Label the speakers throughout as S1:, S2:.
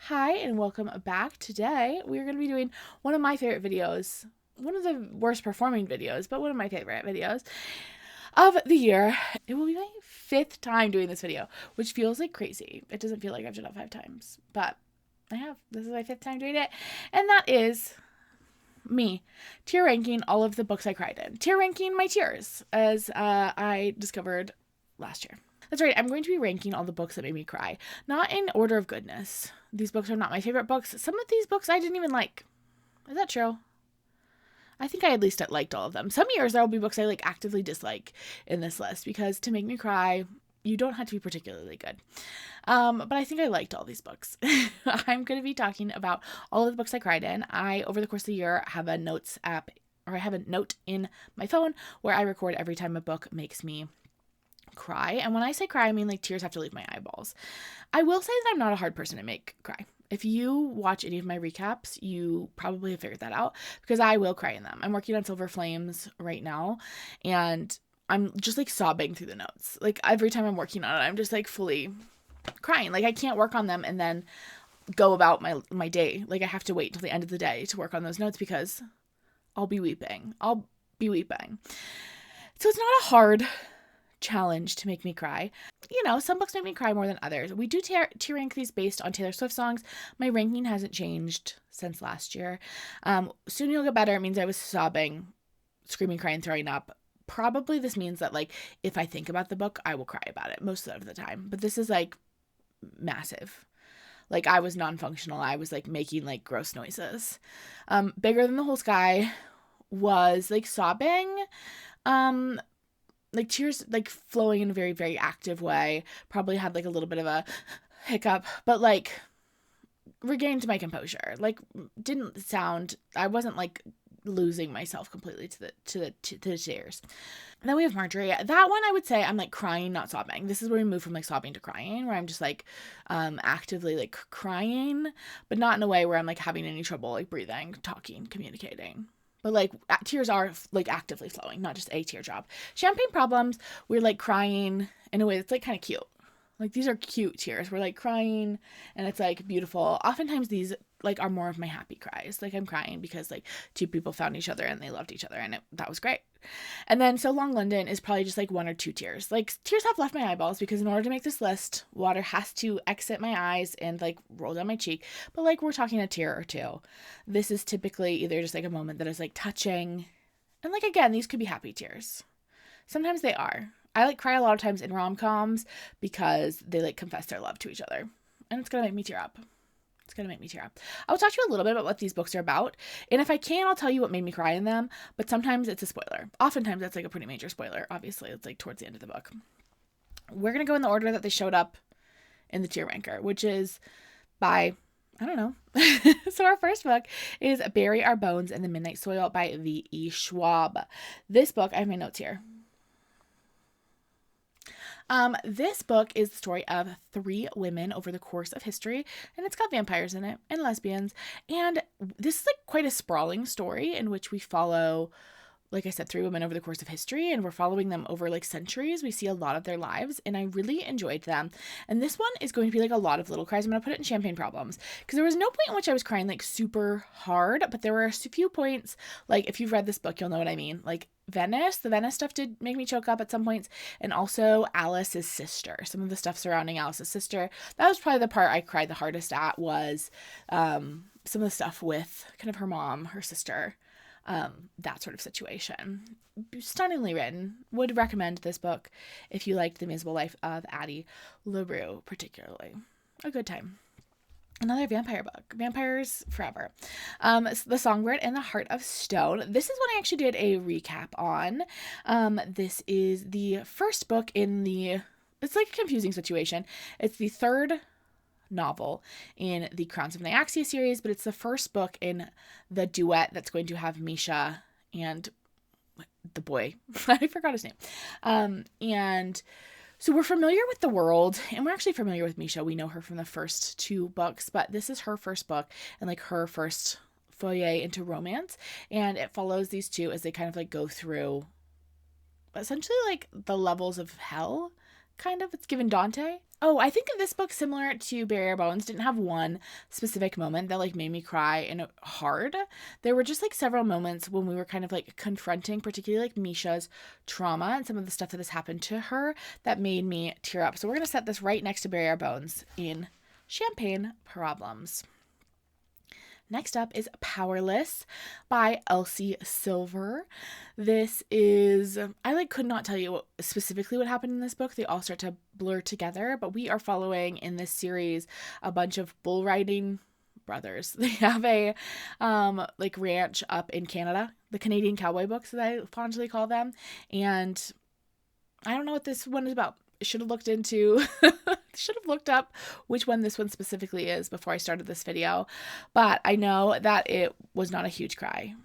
S1: Hi and welcome back. Today we are going to be doing one of my favorite videos, one of the worst performing videos, but one of my favorite videos of the year. It will be my 5th time doing this video, which feels like crazy. It doesn't feel like I've done it 5 times, but I have. This is my 5th time doing it, and that is me tier ranking all of the books I cried in. Tier ranking my tears, as I discovered last year. That's right, I'm going to be ranking all the books that made me cry, not in order of goodness. These books are not my favorite books. Some of these books I didn't even like. Is that true? I think I at least liked all of them. Some years there will be books I actively dislike in this list because to make me cry, you don't have to be particularly good. But I think I liked all these books. I'm going to be talking about all of the books I cried in. I, over the course of the year, have a notes app, or I have a note in my phone where I record every time a book makes me cry. And when I say cry, I mean tears have to leave my eyeballs. I will say that I'm not a hard person to make cry. If you watch any of my recaps, you probably have figured that out because I will cry in them. I'm working on Silver Flames right now and I'm just sobbing through the notes. Every time I'm working on it, I'm just fully crying. I can't work on them and then go about my day. I have to wait till the end of the day to work on those notes because I'll be weeping. So it's not a hard challenge to make me cry. Some books make me cry more than others. We do tier rank these based on Taylor Swift songs. My ranking hasn't changed since last year. Soon You'll Get Better. It means I was sobbing, screaming, crying, throwing up. Probably this means that if I think about the book, I will cry about it most of the time. But this is massive. I was non-functional. I was making gross noises. Bigger Than the Whole Sky was sobbing. Tears flowing in a very, very active way. Probably had a little bit of a hiccup, but regained my composure. Didn't sound, I wasn't losing myself completely to the tears. And then we have Marjorie. That one I would say I'm crying, not sobbing. This is where we move from sobbing to crying, where I'm just actively crying, but not in a way where I'm having any trouble breathing, talking, communicating. But tears are actively flowing, not just a teardrop. Champagne Problems, we're crying in a way that's kind of cute. These are cute tears. We're crying and it's beautiful. Oftentimes these are more of my happy cries. I'm crying because two people found each other and they loved each other and that was great. And then So Long London is probably just 1 or 2 tears. Tears have left my eyeballs because in order to make this list, water has to exit my eyes and roll down my cheek. But we're talking a tear or two. This is typically either just a moment that is touching. And again, these could be happy tears. Sometimes they are. I cry a lot of times in rom-coms because they confess their love to each other. And it's going to make me tear up. I'll talk to you a little bit about what these books are about. And if I can, I'll tell you what made me cry in them. But sometimes it's a spoiler. Oftentimes that's a pretty major spoiler. Obviously, it's towards the end of the book. We're going to go in the order that they showed up in the tier ranker, which is by, I don't know. So our first book is Bury Our Bones in the Midnight Soil by V.E. Schwab. This book, I have my notes here. This book is the story of 3 women over the course of history, and it's got vampires in it and lesbians. And this is quite a sprawling story in which we follow, like I said, 3 women over the course of history, and we're following them over centuries. We see a lot of their lives, and I really enjoyed them. And this one is going to be a lot of little cries. I'm going to put it in Champagne Problems because there was no point in which I was crying super hard, but there were a few points, if you've read this book, you'll know what I mean. Venice, the Venice stuff did make me choke up at some points, and also Alice's sister. Some of the stuff surrounding Alice's sister, that was probably the part I cried the hardest at, was some of the stuff with kind of her mom, her sister, that sort of situation. Stunningly written. Would recommend this book if you liked The Miserable Life of Addie LaRue, particularly. A good time. Another vampire book, Vampires Forever. The Songbird and the Heart of Stone. This is what I actually did a recap on. This is the first book in the, it's a confusing situation. It's the 3rd novel in the Crowns of Nyaxia series, but it's the first book in the duet that's going to have Misha and the boy. I forgot his name. And so we're familiar with the world, and we're actually familiar with Misha. We know her from the first 2 books, but this is her first book and her first foray into romance, and it follows these 2 as they kind of go through essentially the levels of hell kind of. It's given Dante. Oh, I think this book, similar to Bury Our Bones, didn't have one specific moment that like made me cry and hard. There were just like several moments when we were kind of like confronting, particularly like Misha's trauma and some of the stuff that has happened to her that made me tear up. So we're gonna set this right next to Bury Our Bones in Champagne Problems. Next up is Powerless by Elsie Silver. This is, I like could not tell you specifically what happened in this book. They all start to blur together, but we are following in this series a bunch of bull riding brothers. They have a like ranch up in Canada, the Canadian cowboy books that I fondly call them. And I don't know what this one is about. Should have looked up which one this one specifically is before I started this video, but I know that it was not a huge cry.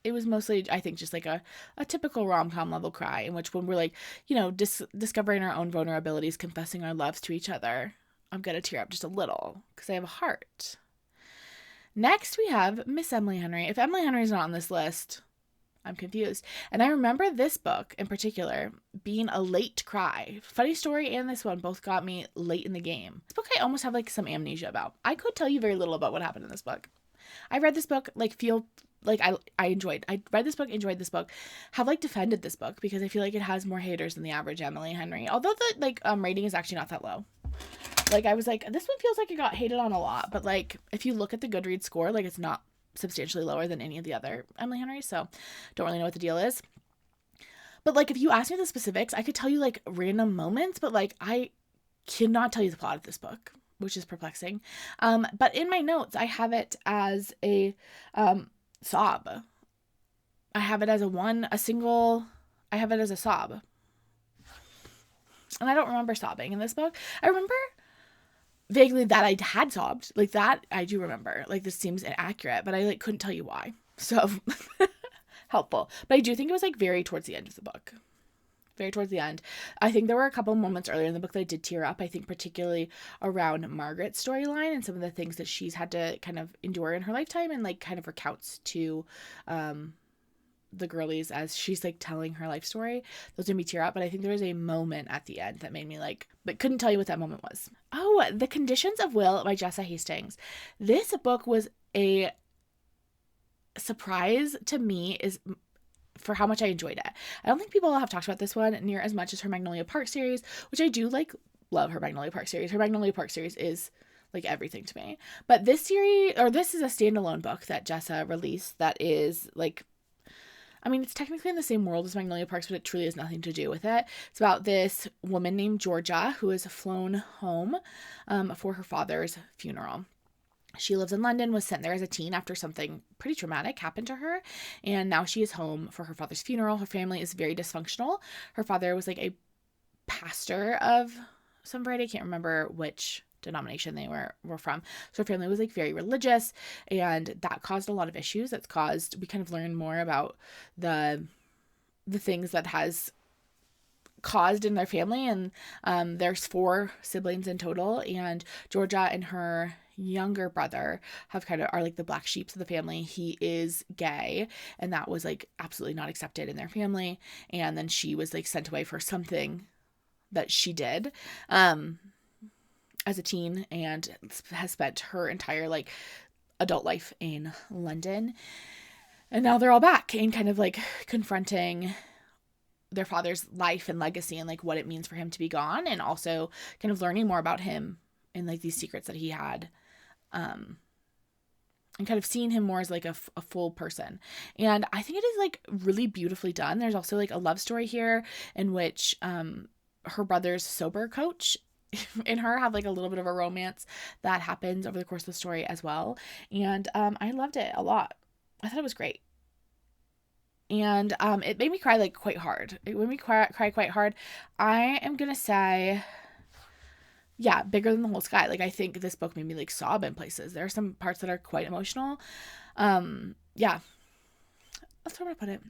S1: It was mostly, I think, just like a typical rom-com level cry in which when we're like, you know, discovering our own vulnerabilities, confessing our loves to each other, I'm gonna tear up just a little because I have a heart. Next we have Miss Emily Henry. If Emily Henry's not on this list, I'm confused. And I remember this book in particular being a late cry. Funny Story and this one both got me late in the game. This book I almost have like some amnesia about. I could tell you very little about what happened in this book. I read this book, like feel like I read this book, enjoyed this book, have like defended this book because I feel like it has more haters than the average Emily Henry. Although the like rating is actually not that low. Like I was like, this one feels like it got hated on a lot, but like if you look at the Goodreads score, like it's not substantially lower than any of the other Emily Henrys, so don't really know what the deal is. But like if you ask me the specifics, I could tell you like random moments, but like I cannot tell you the plot of this book, which is perplexing. But in my notes, I have it as a sob. I have it as I have it as a sob. And I don't remember sobbing in this book. I remember vaguely that I had sobbed. Like that I do remember. Like this seems inaccurate, but I like couldn't tell you why. So helpful. But I do think it was like very towards the end of the book. Very towards the end. I think there were a couple moments earlier in the book that I did tear up. I think particularly around Margaret's storyline and some of the things that she's had to kind of endure in her lifetime and like kind of recounts to the girlies as she's like telling her life story. Those made me tear up, but I think there was a moment at the end that made me like, but couldn't tell you what that moment was. Oh, The Conditions of Will by Jessa Hastings. This book was a surprise to me is for how much I enjoyed it. I don't think people have talked about this one near as much as her Magnolia Park series, which I do like, love her Magnolia Park series. Her Magnolia Park series is like everything to me. But this series, or this is a standalone book that Jessa released that is like, I mean, it's technically in the same world as Magnolia Parks, but it truly has nothing to do with it. It's about this woman named Georgia who is flown home for her father's funeral. She lives in London, was sent there as a teen after something pretty traumatic happened to her, and now she is home for her father's funeral. Her family is very dysfunctional. Her father was like a pastor of some variety. I can't remember which denomination they were from. So her family was like very religious, and that caused a lot of issues. We kind of learn more about the things that has caused in their family. And there's 4 siblings in total, and Georgia and her younger brother are like the black sheeps of the family. He is gay, and that was like absolutely not accepted in their family. And then she was like sent away for something that she did as a teen, and has spent her entire like adult life in London. And now they're all back and kind of like confronting their father's life and legacy and like what it means for him to be gone, and also kind of learning more about him and like these secrets that he had, and kind of seeing him more as like a full person. And I think it is like really beautifully done. There's also like a love story here in which her brother's sober coach and her have like a little bit of a romance that happens over the course of the story as well. And I loved it a lot. I thought it was great. And it made me cry like quite hard. It made me cry quite hard. I am gonna say, yeah, Bigger Than the Whole Sky. Like I think this book made me like sob in places. There are some parts that are quite emotional. Yeah, that's where I'm gonna put it.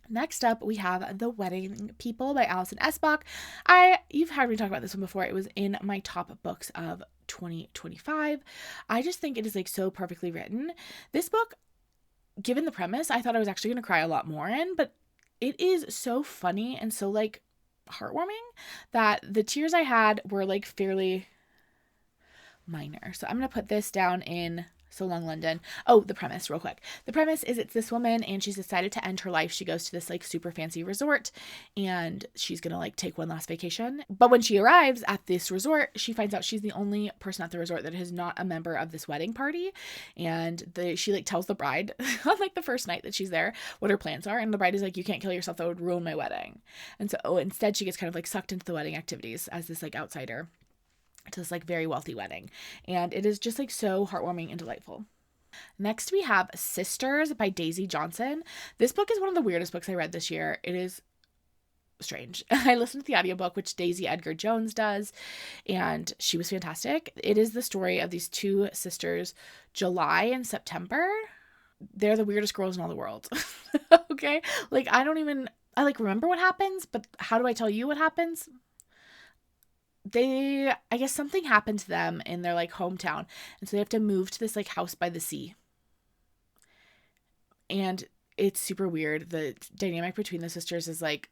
S1: Next up, we have The Wedding People by Alison Esbach. You've heard me talk about this one before. It was in my top books of 2025. I just think it is like so perfectly written. This book, given the premise, I thought I was actually going to cry a lot more in, but it is so funny and so like heartwarming that the tears I had were like fairly minor. So I'm going to put this down in So Long London. Oh, the premise real quick. The premise is it's this woman and she's decided to end her life. She goes to this like super fancy resort and she's going to like take one last vacation. But when she arrives at this resort, she finds out she's the only person at the resort that is not a member of this wedding party. And she like tells the bride on like the first night that she's there what her plans are. And the bride is like, you can't kill yourself. That would ruin my wedding. And so instead she gets kind of like sucked into the wedding activities as this like outsider to this like very wealthy wedding. And it is just like so heartwarming and delightful. Next we have Sisters by Daisy Johnson. This book is one of the weirdest books I read this year. It is strange. I listened to the audiobook, which Daisy Edgar Jones does, and she was fantastic. It is the story of these two sisters, July and September. They're the weirdest girls in all the world. Okay? Like I like remember what happens, but how do I tell you what happens? I guess something happened to them in their like hometown, and so they have to move to this like house by the sea. And it's super weird. The dynamic between the sisters is like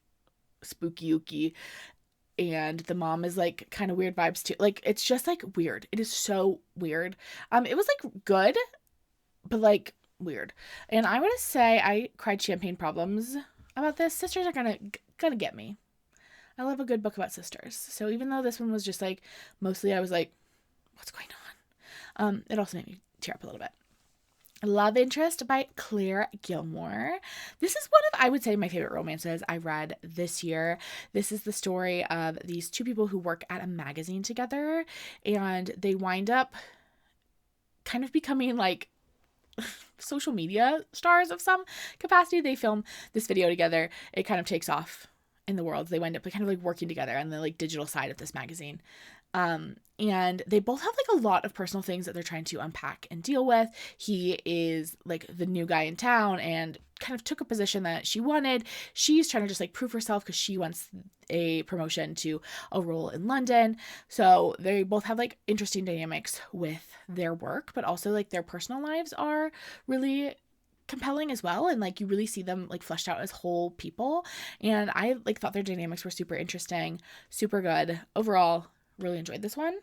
S1: spooky ooky, and the mom is like kind of weird vibes too. Like it's just like weird. It is so weird. It was like good, but like weird. And I would say I cried champagne problems about this. Sisters are gonna get me. I love a good book about sisters. So even though this one was just like, mostly I was like, what's going on? It also made me tear up a little bit. Love Interest by Claire Gilmore. This is one of, I would say, my favorite romances I read this year. This is the story of these two people who work at a magazine together, and they wind up kind of becoming like social media stars of some capacity. They film this video together. It kind of takes off in the world. They wind up kind of like working together on the like digital side of this magazine. And they both have like a lot of personal things that they're trying to unpack and deal with. He is like the new guy in town and kind of took a position that she wanted. She's trying to just like prove herself because she wants a promotion to a role in London. So they both have like interesting dynamics with their work, but also like their personal lives are really compelling as well, and like you really see them like fleshed out as whole people. And I like thought their dynamics were super interesting, super good. Overall, really enjoyed this one.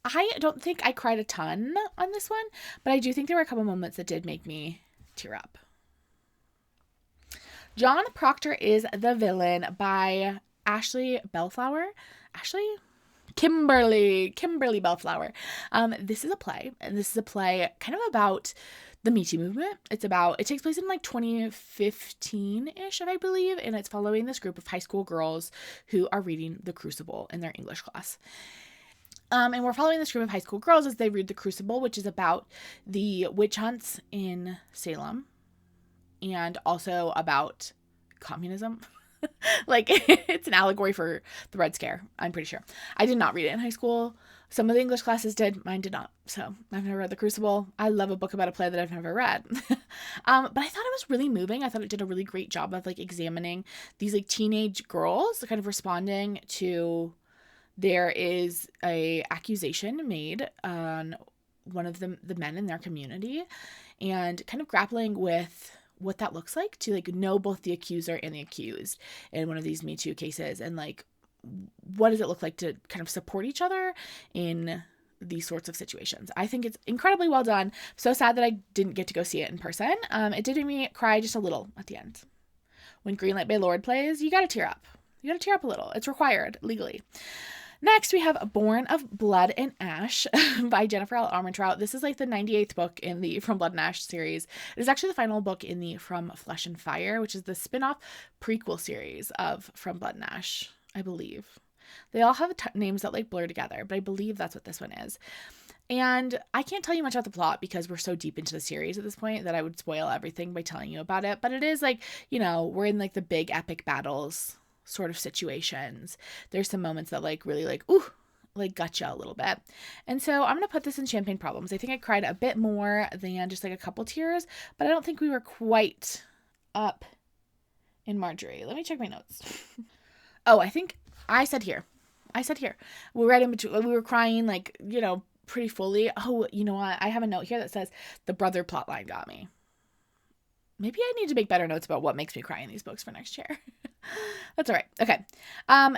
S1: I don't think I cried a ton on this one, but I do think there were a couple moments that did make me tear up. John Proctor is the Villain by Ashley Bellflower. Kimberly Bellflower. This is a play, and this is a play kind of about the Me Too movement. It takes place in like 2015-ish, I believe, and it's following this group of high school girls who are reading The Crucible in their English class. And we're following this group of high school girls as they read The Crucible, which is about the witch hunts in Salem and also about communism. Like, it's an allegory for the Red Scare, I'm pretty sure. I did not read it in high school. Some of the English classes did. Mine did not. So I've never read The Crucible. I love a book about a play that I've never read. But I thought it was really moving. I thought it did a really great job of like examining these like teenage girls kind of responding to, there is a accusation made on one of the men in their community, and kind of grappling with what that looks like to like know both the accuser and the accused in one of these Me Too cases, and like what does it look like to kind of support each other in these sorts of situations. I think it's incredibly well done. So sad that I didn't get to go see it in person. It did make me cry just a little at the end. When Greenlight Bay Lord plays, you gotta tear up. You gotta tear up a little. It's required legally. Next, we have Born of Blood and Ash by Jennifer L. Armentrout. This is like the 98th book in the From Blood and Ash series. It is actually the final book in the From Flesh and Fire, which is the spin-off prequel series of From Blood and Ash, I believe. They all have names that like blur together, but I believe that's what this one is. And I can't tell you much about the plot because we're so deep into the series at this point that I would spoil everything by telling you about it. But it is like, you know, we're in like the big epic battles sort of situations. There's some moments that like really like, ooh, like gotcha a little bit. And so I'm going to put this in Champagne Problems. I think I cried a bit more than just like a couple tears, but I don't think we were quite up in Marjorie. Let me check my notes. Oh, I think I said here. We were right in between. We were crying like, you know, pretty fully. Oh, you know what? I have a note here that says the brother plotline got me. Maybe I need to make better notes about what makes me cry in these books for next year. That's all right. Okay.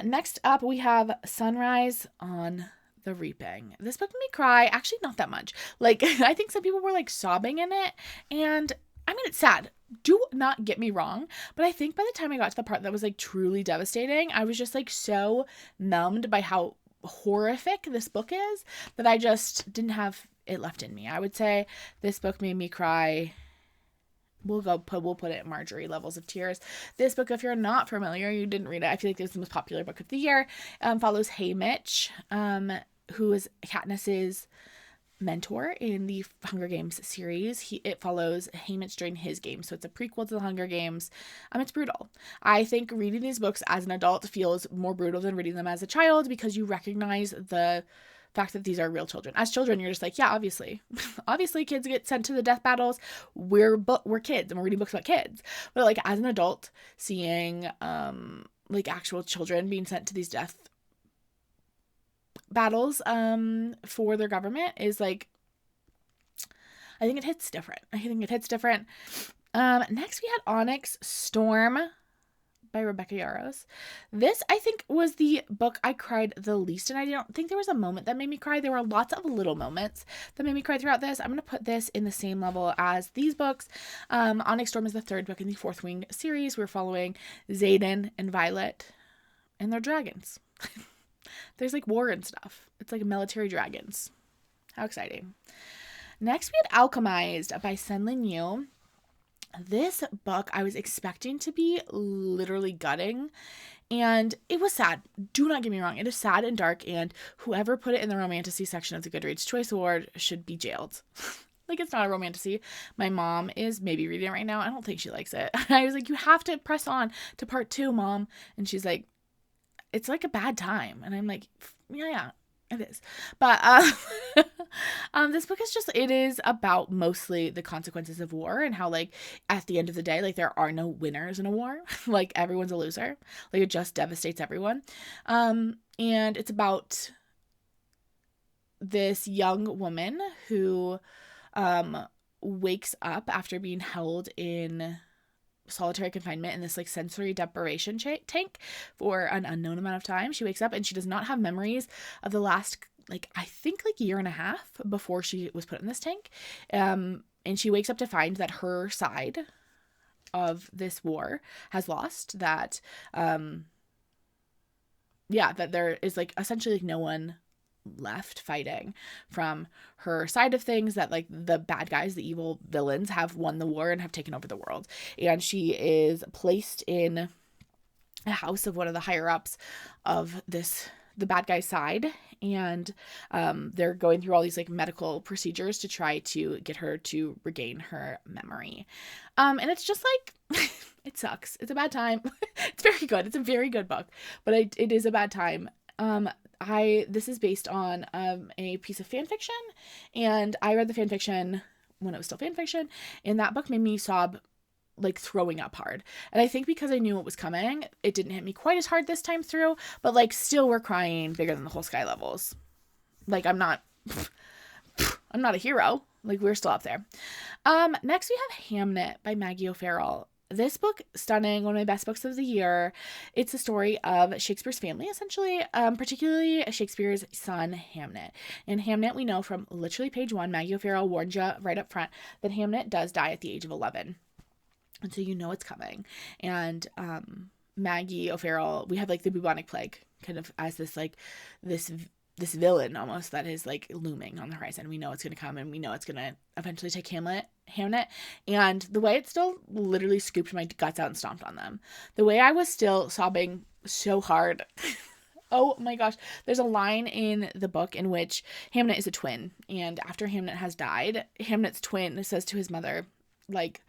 S1: Next up we have Sunrise on the Reaping. This book made me cry. Actually, not that much. Like, I think some people were like sobbing in it, and I mean, it's sad. Do not get me wrong, but I think by the time I got to the part that was like truly devastating, I was just like so numbed by how horrific this book is that I just didn't have it left in me. I would say this book made me cry. We'll put it at Marjorie levels of tears. This book, if you're not familiar, you didn't read it, I feel like it's the most popular book of the year. Follows Haymitch, who is Katniss's mentor in the Hunger Games series. It follows Haymitch during his game, so it's a prequel to the Hunger Games. It's brutal. I think reading these books as an adult feels more brutal than reading them as a child because you recognize the fact that these are real children. As children, you're just like, yeah, obviously. Obviously kids get sent to the death battles. We're kids and we're reading books about kids. But like as an adult, seeing like actual children being sent to these death battles for their government is like, I think it hits different. Next we had Onyx Storm by Rebecca Yarros. This, I think, was the book I cried the least in. I don't think there was a moment that made me cry. There were lots of little moments that made me cry throughout this. I'm going to put this in the same level as these books. Onyx Storm is the third book in the Fourth Wing series. We're following Xaden and Violet and their dragons. There's like war and stuff. It's like military dragons. How exciting. Next, we had Alchemized by Senlin Yu. This book I was expecting to be literally gutting, and it was sad. Do not get me wrong. It is sad and dark, and whoever put it in the romantasy section of the Goodreads Choice Award should be jailed. Like, it's not a romantasy. My mom is maybe reading it right now. I don't think she likes it. I was like, you have to press on to part 2, Mom. And she's like, it's like a bad time. And I'm like, yeah, it is. But this book is just, it is about mostly the consequences of war and how, like, at the end of the day, like, there are no winners in a war. Like, everyone's a loser. Like, it just devastates everyone. And it's about this young woman who wakes up after being held in solitary confinement in this like sensory deprivation tank for an unknown amount of time. She wakes up and she does not have memories of the last I think year and a half before she was put in this tank. And she wakes up to find that her side of this war has lost, that that there is like essentially like no one left fighting from her side of things, that like the bad guys, the evil villains, have won the war and have taken over the world. And she is placed in a house of one of the higher ups of the bad guy's side, and they're going through all these like medical procedures to try to get her to regain her memory. And it's just like it sucks. It's a bad time. It's very good. It's a very good book, but it is a bad time. This is based on a piece of fan fiction, and I read the fan fiction when it was still fan fiction, and that book made me sob like throwing up hard. And I think because I knew what was coming, it didn't hit me quite as hard this time through, but like still we're crying bigger than the whole sky levels. Like I'm not a hero. Like we're still up there. Next we have Hamnet by Maggie O'Farrell. This book, stunning, one of my best books of the year. It's a story of Shakespeare's family, essentially, particularly Shakespeare's son, Hamnet. And Hamnet, we know from literally page 1, Maggie O'Farrell warned you right up front that Hamnet does die at the age of 11. And so you know it's coming. And Maggie O'Farrell, we have like the bubonic plague kind of as this like this villain almost that is like looming on the horizon. We know it's going to come, and we know it's going to eventually take Hamnet. And the way it still literally scooped my guts out and stomped on them. The way I was still sobbing so hard. Oh my gosh. There's a line in the book in which Hamnet is a twin. And after Hamnet has died, Hamnet's twin says to his mother, like,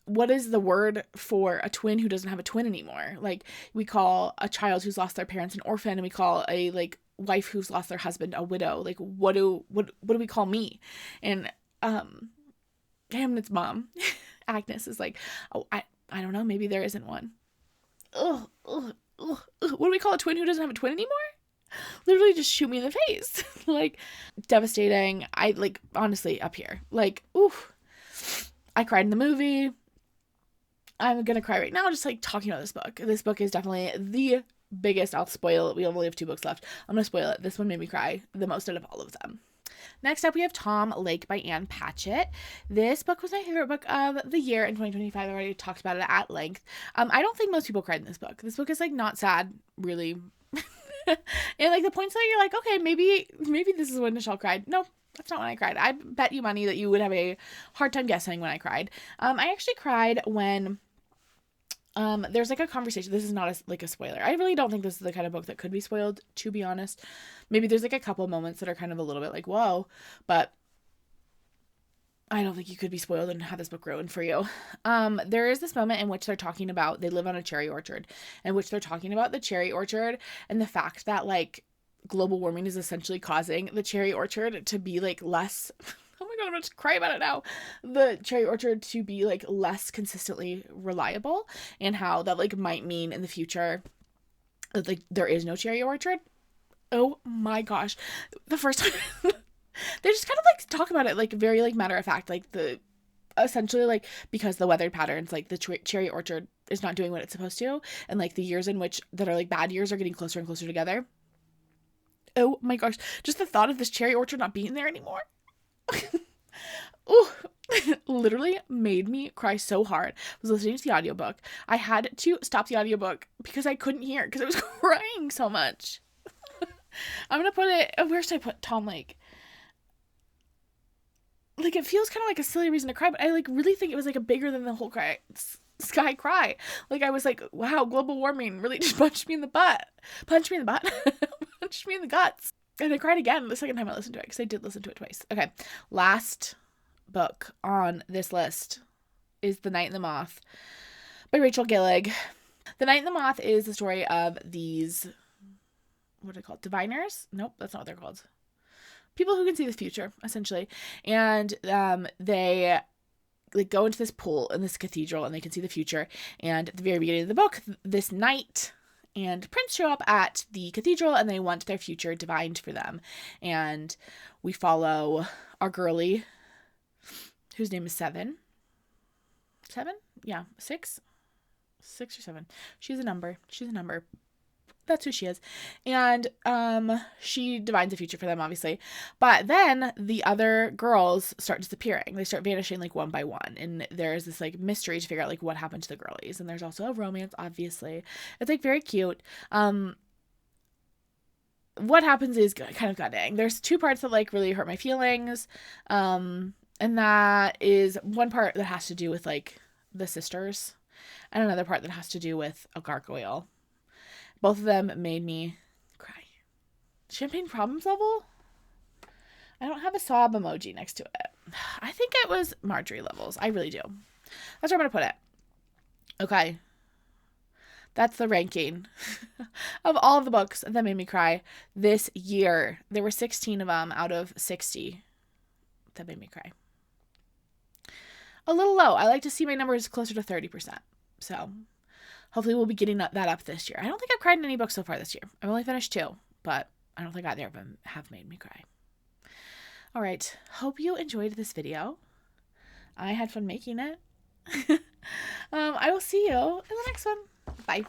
S1: what is the word for a twin who doesn't have a twin anymore? Like, we call a child who's lost their parents an orphan, and we call a like wife who's lost their husband a widow. Like, what do we call me? And Hamnet's mom, Agnes, is like, oh, I don't know, maybe there isn't one. Ugh. What do we call a twin who doesn't have a twin anymore? Literally just shoot me in the face. Like, devastating. I like, honestly, up here. Like, oof. I cried in the movie. I'm gonna cry right now just like talking about this book. This book is definitely the biggest. I'll spoil it. We only have 2 books left. I'm gonna spoil it. This one made me cry the most out of all of them. Next up, we have Tom Lake by Ann Patchett. This book was my favorite book of the year in 2025. I already talked about it at length. I don't think most people cried in this book. This book is like not sad, really. And like the points that you're like, okay, maybe this is when Nichelle cried. No, that's not when I cried. I bet you money that you would have a hard time guessing when I cried. I actually cried when there's like a conversation. This is not like a spoiler. I really don't think this is the kind of book that could be spoiled, to be honest. Maybe there's like a couple moments that are kind of a little bit like, whoa, but I don't think you could be spoiled and have this book ruined for you. There is this moment in which they're talking about, they live on a cherry orchard, in which they're talking about the cherry orchard and the fact that like global warming is essentially causing the cherry orchard to be like less, oh my God, I'm going to cry about it now. The cherry orchard to be like less consistently reliable, and how that like might mean in the future that like there is no cherry orchard. Oh my gosh. The first time they just kind of like talk about it like very like matter of fact, like the essentially like because the weather patterns, like the cherry orchard is not doing what it's supposed to, and like the years in which that are like bad years are getting closer and closer together. Oh my gosh, just the thought of this cherry orchard not being there anymore. Oh, literally made me cry so hard. I was listening to the audiobook. I had to stop the audiobook because I couldn't hear because I was crying so much. I'm gonna put it, where should I put Tom Lake? Like, it feels kind of like a silly reason to cry, but I like really think it was like a bigger than the whole sky cry. Like, I was like, wow, global warming really just punched me in the butt. Punched me in the butt. Punched me in the guts. And I cried again the second time I listened to it, because I did listen to it twice. Okay, last book on this list is The Night and the Moth by Rachel Gillig. The Night and the Moth is the story of these, what are they called? Diviners? Nope, that's not what they're called. People who can see the future, essentially. And they like go into this pool in this cathedral and they can see the future. And at the very beginning of the book, this knight and prince show up at the cathedral and they want their future divined for them. And we follow our girly, whose name is Seven. 7? Yeah, 6? 6 or 7. She's a number. That's who she is. And she divines the future for them, obviously. But then the other girls start disappearing. They start vanishing like one by one. And there's this like mystery to figure out like what happened to the girlies. And there's also a romance, obviously. It's like very cute. What happens is kind of gutting. There's 2 parts that like really hurt my feelings. And that is one part that has to do with like the sisters, and another part that has to do with a gargoyle. Both of them made me cry. Champagne Problems level? I don't have a sob emoji next to it. I think it was Marjorie levels. I really do. That's where I'm going to put it. Okay. That's the ranking of all of the books that made me cry this year. There were 16 of them out of 60 that made me cry. A little low. I like to see my numbers closer to 30%. So hopefully we'll be getting that up this year. I don't think I've cried in any books so far this year. I've only finished 2, but I don't think either of them have made me cry. All right. Hope you enjoyed this video. I had fun making it. I will see you in the next one. Bye.